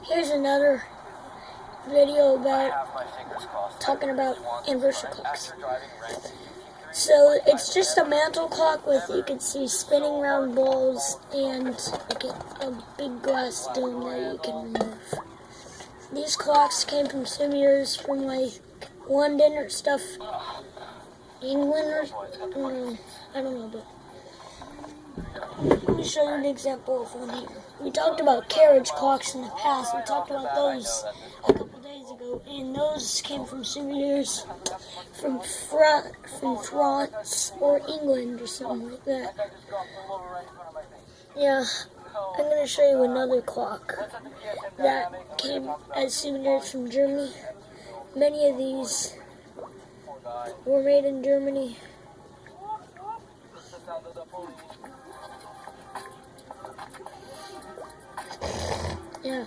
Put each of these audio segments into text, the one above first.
Here's another video about talking about anniversary clocks. So it's just a mantle clock with, you can see, spinning round balls and like a big glass dome that you can remove. These clocks came from souvenirs from like London or stuff, England or I don't know, but let me show you an example of one here. We talked about carriage clocks in the past. We talked about those a couple days ago, and those came from souvenirs from France or England or something like that. Yeah, I'm going to show you another clock that came as souvenirs from Germany. Many of these were made in Germany. Yeah.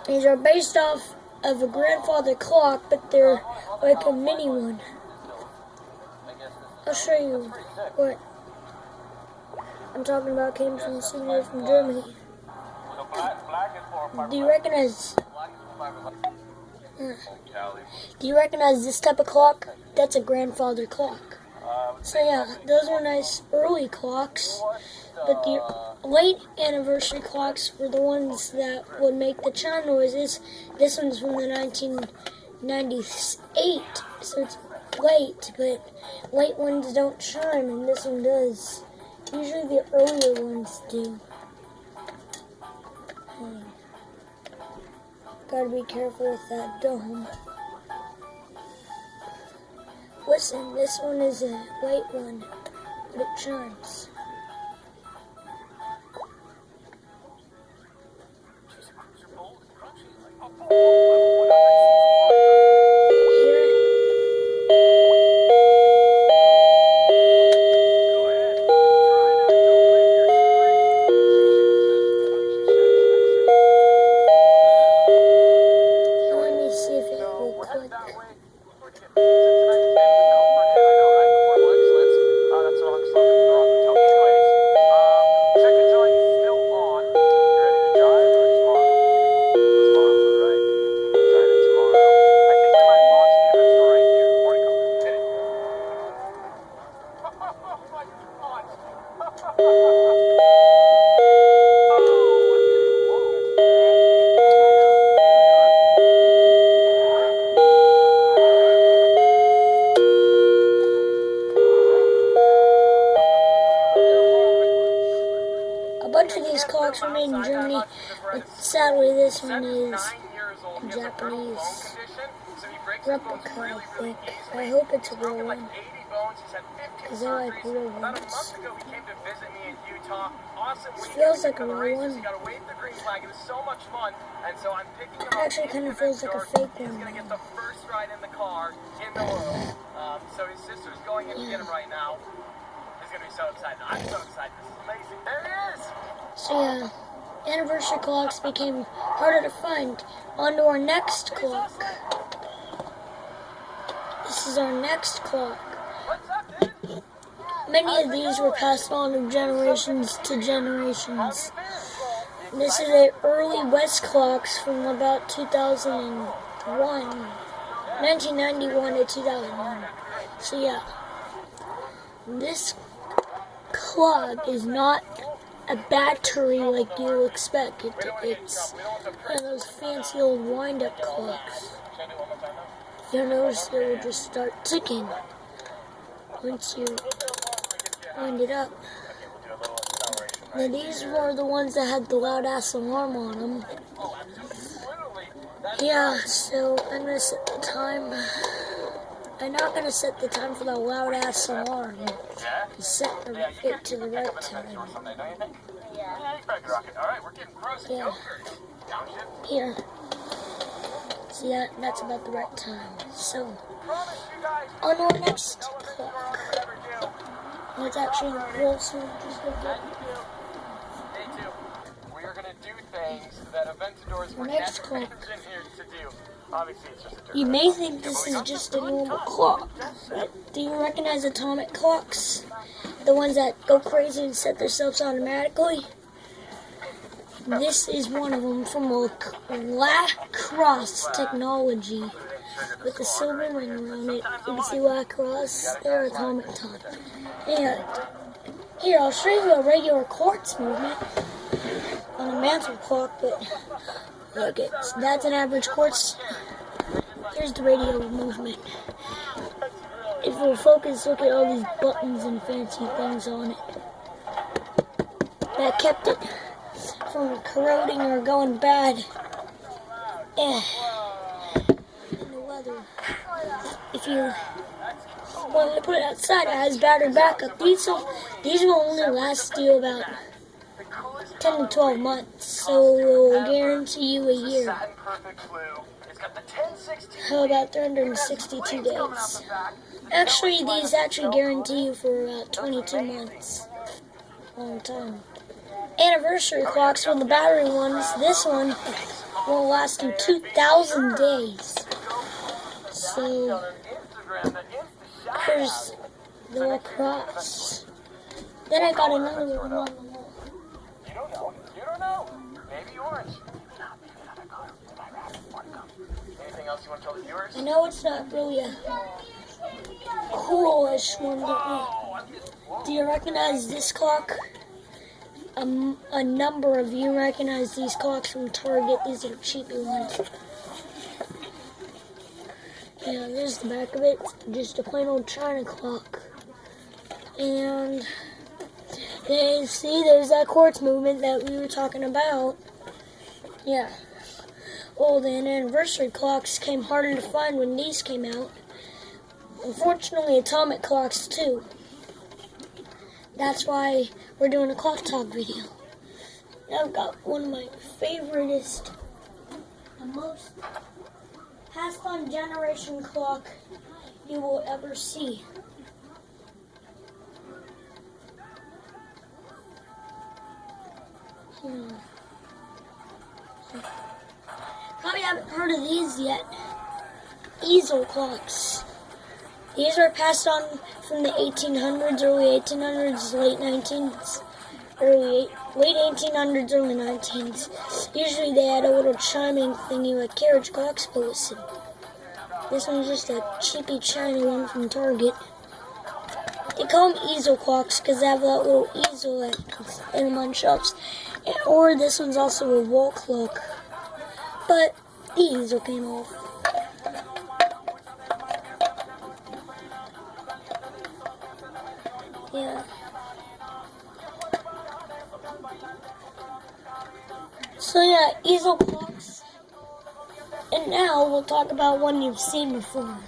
These are based off of a grandfather clock, but they're like a mini one. I'll show you what I'm talking about. Came from a souvenir from Germany. Do you recognize this type of clock? That's a grandfather clock. So yeah, those were nice early clocks, but the late anniversary clocks were the ones that would make the chime noises. This one's from the 1998, so it's late, but late ones don't chime, and this one does. Usually the earlier ones do. Gotta be careful with that dome. Listen, this one is a late one, but it chimes. Let me see if it will click. A bunch of these clocks were made in Germany, but sadly this one is a Japanese replica, I think. I hope it's a real one, because I like real ones. It feels like a real one. It actually kind of feels like a fake one. So his sister's going in to get him right now. He's going to be so excited. I'm so excited. This is amazing. There he is! So yeah, anniversary clocks became harder to find. On to our next clock. This is our next clock. What's up, dude? Many of these were passed on of generations to generations. This is the early West clocks from about 1991 to 2001. So yeah, this clock is not a battery like you expect. It's one of those fancy old wind-up clocks. You'll notice it will just start ticking once you wind it up. Now these were the ones that had the loud-ass alarm on them. Yeah, so I'm going to set the time. I'm not going to set the time for the loud-ass alarm. Set it to the right time. Yeah. Here. See, that's about the right time. So, on our next clock. Let's actually roll some just like that. We are going to do things that Aventadors were never engineered to do. Obviously, it's just a You may think this is just a normal clock, but do you recognize atomic clocks? The ones that go crazy and set themselves automatically? This is one of them from Lacrosse Technology with the silver ring around it. You can see Lacrosse, their atomic top. And here, I'll show you a regular quartz movement on a mantle clock, but look, that's an average quartz. Here's the radio movement. If we'll focus, look at all these buttons and fancy things on it. That kept it from corroding or going bad. In the weather. If you want to put it outside, it has battery backup. These will only last you about 10 to 12 months, so we'll guarantee you a year. How about 362 days? Actually, these actually guarantee you for about 22 months. Long time. Anniversary clocks with the battery ones. This one will last you 2,000 days. So here's the Lacrosse. Then I got another one on the wall. You don't know. You don't know. Maybe orange. Anything else you want to tell the viewers? I know it's not really a coolish one, but do you recognize this clock? A number of you recognize these clocks from Target. These are cheapy ones. Yeah, there's the back of it. Just a plain old China clock. And you see, there's that quartz movement that we were talking about. Yeah. Well, the anniversary clocks came harder to find when these came out. Unfortunately, atomic clocks too. That's why we're doing a clock talk video. I've got one of my favoriteest, the most passed on generation clock you will ever see. Probably haven't heard of these yet. Easel clocks. These are passed on from the 1800s, early 1800s, late 19s, late 1800s, early 19s. Usually they had a little chiming thingy like carriage clocks, but listen. This one's just a cheapy China one from Target. They call them easel clocks because they have that little easel in them on shelves. Or this one's also a wall clock. But the easel came off. Yeah. So yeah, easel clocks. And now we'll talk about one you've seen before.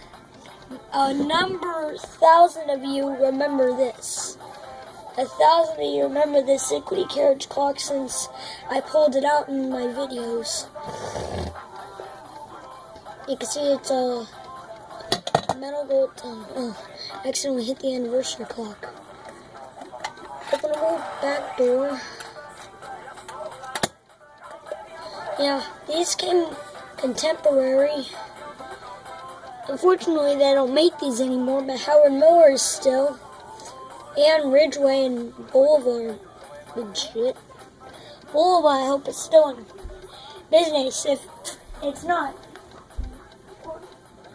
A number 1,000 of you remember this. 1,000 of you remember this Equity carriage clock since I pulled it out in my videos. You can see it's a metal gold tongue. Oh, I accidentally hit the anniversary clock. Openable back door. Yeah, these came contemporary. Unfortunately, they don't make these anymore, but Howard Miller is still. And Ridgeway and Boulevard. Good shit. Boulevard, I hope it's still in business. If it's not,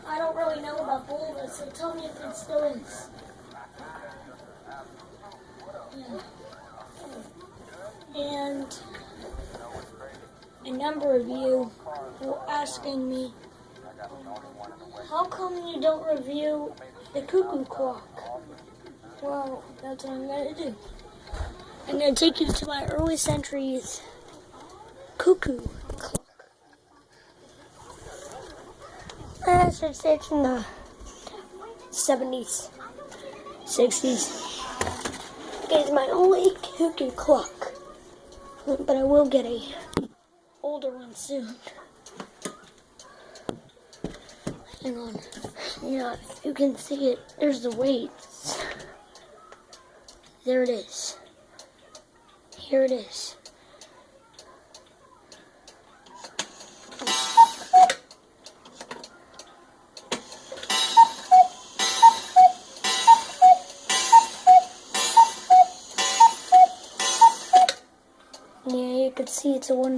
I don't really know about Boulevard, so tell me if it still is. Yeah. And a number of you were asking me, how come you don't review the cuckoo clock? Well, that's what I'm going to do. I'm going to take you to my early centuries cuckoo clock. I should say it's in the 70s, 60s. It's my only cuckoo clock. But I will get a older one soon. Hang on. Yeah, you can see it. There's the weights. There it is. Here it is. Yeah, you could see see, it's a one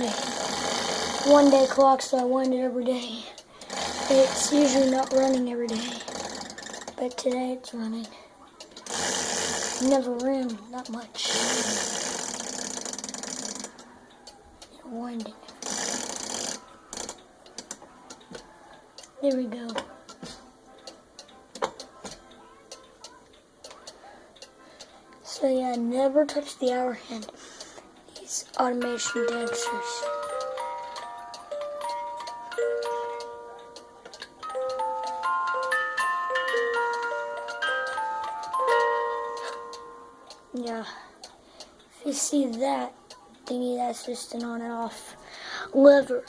day clock, so I wind it every day. It's usually not running every day, but today it's running. Never ran that much. Winding. There we go. So yeah, never touch the hour hand. These automation dancers. Yeah, if you see that thingy, that's just an on and off lever.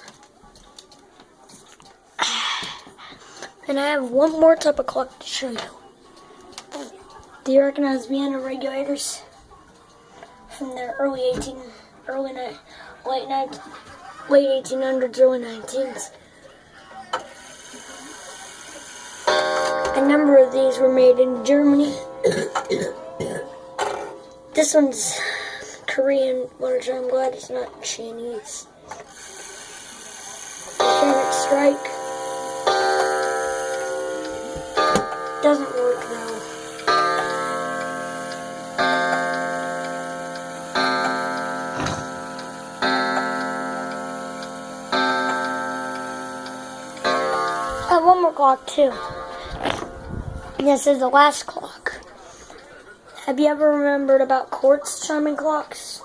And I have one more type of clock to show you. Do you recognize Vienna regulators from the late 1800s, early 19s? A number of these were made in Germany. This one's Korean, which I'm glad it's not Chinese. Mechanic strike. Doesn't work though. I have one more clock too. This is the last clock. Have you ever remembered about quartz chiming clocks?